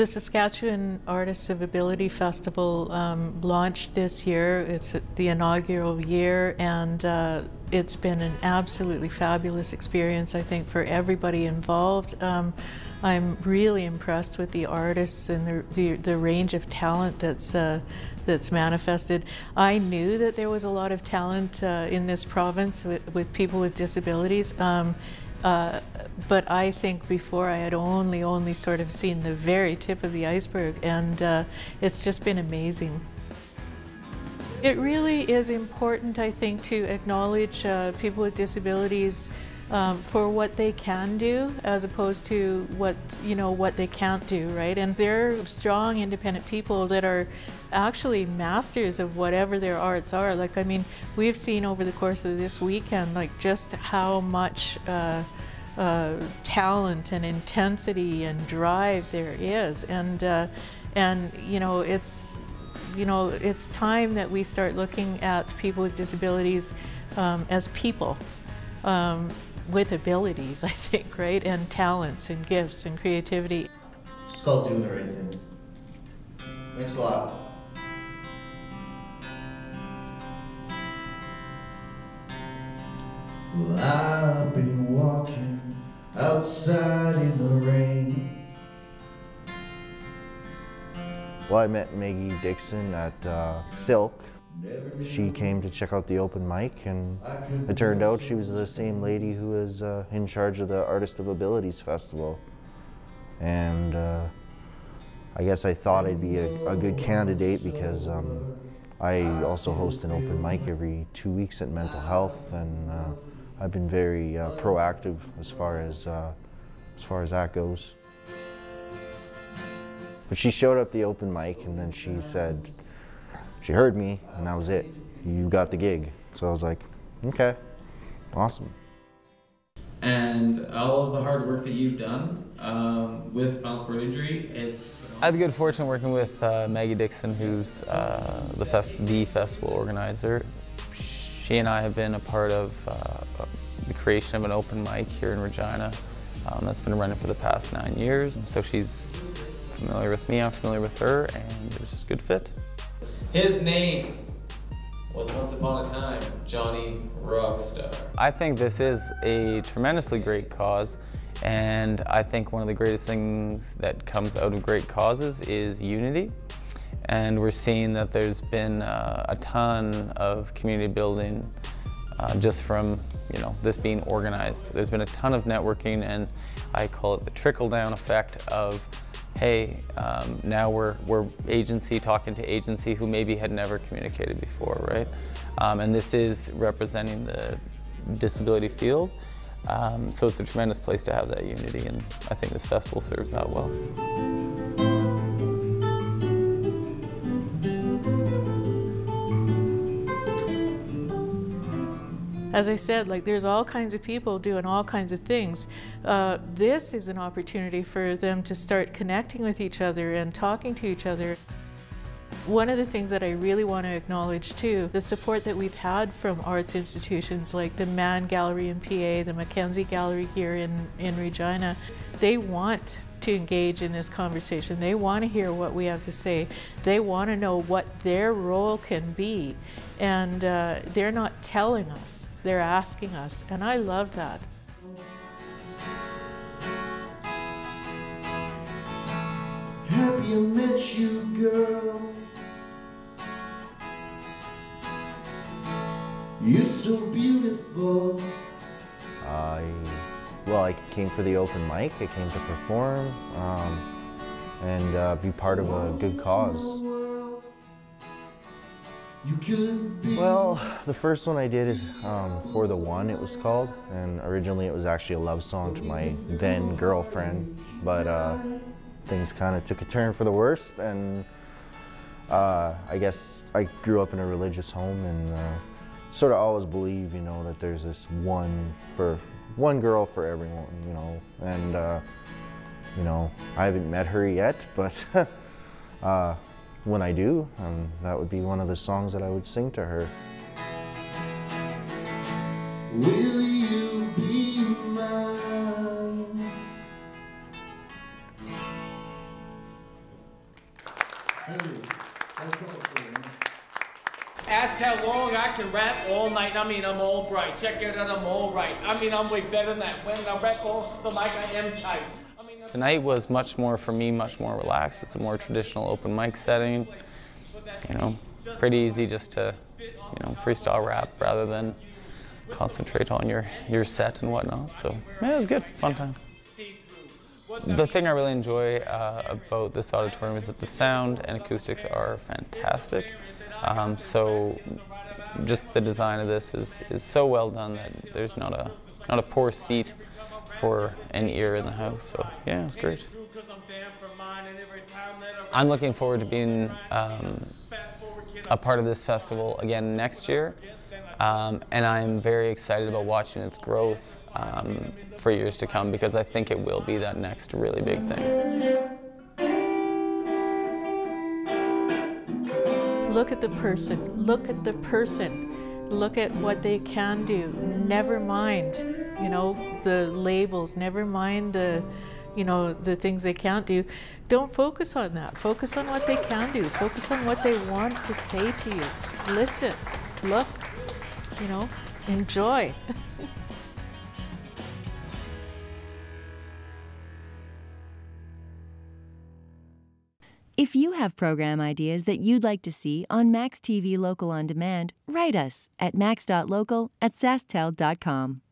The Saskatchewan Artists of Ability Festival launched this year. It's the inaugural year, and it's been an absolutely fabulous experience, I think, for everybody involved. I'm really impressed with the artists and the range of talent that's manifested. I knew that there was a lot of talent in this province with people with disabilities. But I think before I had only sort of seen the very tip of the iceberg, and it's just been amazing. It really is important, I think, to acknowledge people with disabilities for what they can do, as opposed to what they can't do, right? And they're strong, independent people that are actually masters of whatever their arts are. Like, I mean, we've seen over the course of this weekend, like, just how much talent and intensity and drive there is, and it's time that we start looking at people with disabilities as people with abilities, I think, right, and talents and gifts and creativity. It's called doing the right thing. Thanks a lot. Well, I've been walking outside in the rain. Well, I met Maggie Dixon at Silk. She came to check out the open mic, and it turned out she was the same lady who was in charge of the Artist of Abilities Festival. And I guess I thought I'd be a good candidate because I also host an open mic every 2 weeks at Mental Health, and I've been very proactive as far as that goes. But she showed up the open mic, and then she said, she heard me, and that was it. You got the gig. So I was like, okay, awesome. And all of the hard work that you've done with spinal cord injury, I had the good fortune working with Maggie Dixon, who's the festival organizer. She and I have been a part of the creation of an open mic here in Regina that's been running for the past 9 years. So she's familiar with me, I'm familiar with her, and it was just a good fit. His name was once upon a time Johnny Rockstar. I think this is a tremendously great cause, and I think one of the greatest things that comes out of great causes is unity. And we're seeing that there's been a ton of community building just from this being organized. There's been a ton of networking, and I call it the trickle-down effect of, hey, now we're agency talking to agency who maybe had never communicated before, right? And this is representing the disability field, so it's a tremendous place to have that unity, and I think this festival serves that well. As I said, like, there's all kinds of people doing all kinds of things. This is an opportunity for them to start connecting with each other and talking to each other. One of the things that I really want to acknowledge too, the support that we've had from arts institutions like the Mann Gallery in PA, the Mackenzie Gallery here in Regina. They want to engage in this conversation. They want to hear what we have to say. They want to know what their role can be. And they're not telling us, they're asking us. And I love that. Happy I met you, girl. You're so beautiful. Well, I came for the open mic. I came to perform and be part of a good cause. Well, the first one I did is For the One, it was called, and originally it was actually a love song to my then girlfriend, but things kind of took a turn for the worst, and I guess I grew up in a religious home and sort of always believe, that there's this one girl for everyone, and I haven't met her yet, but when I do, that would be one of the songs that I would sing to her. Will you be mine? that long, I can rap all night. I mean, I'm all bright. Check it out, I'm all right. I mean, I'm way better than that. When I rap all the mic, I am tight. Tonight was much more, for me, much more relaxed. It's a more traditional open mic setting. You know, pretty easy just to, you know, freestyle rap rather than concentrate on your set and whatnot. So, yeah, it was good. Fun time. The thing I really enjoy about this auditorium is that the sound and acoustics are fantastic. So just the design of this is so well done that there's not a poor seat for an ear in the house. So yeah, it's great. I'm looking forward to being a part of this festival again next year. And I'm very excited about watching its growth for years to come, because I think it will be that next really big thing. Look at the person, look at the person, look at what they can do. Never mind, you know, the labels, never mind the, you know, the things they can't do. Don't focus on that. Focus on what they can do. Focus on what they want to say to you. Listen, look, you know, enjoy. If you have program ideas that you'd like to see on maxTV Local On Demand, write us at max.local@sasktel.com.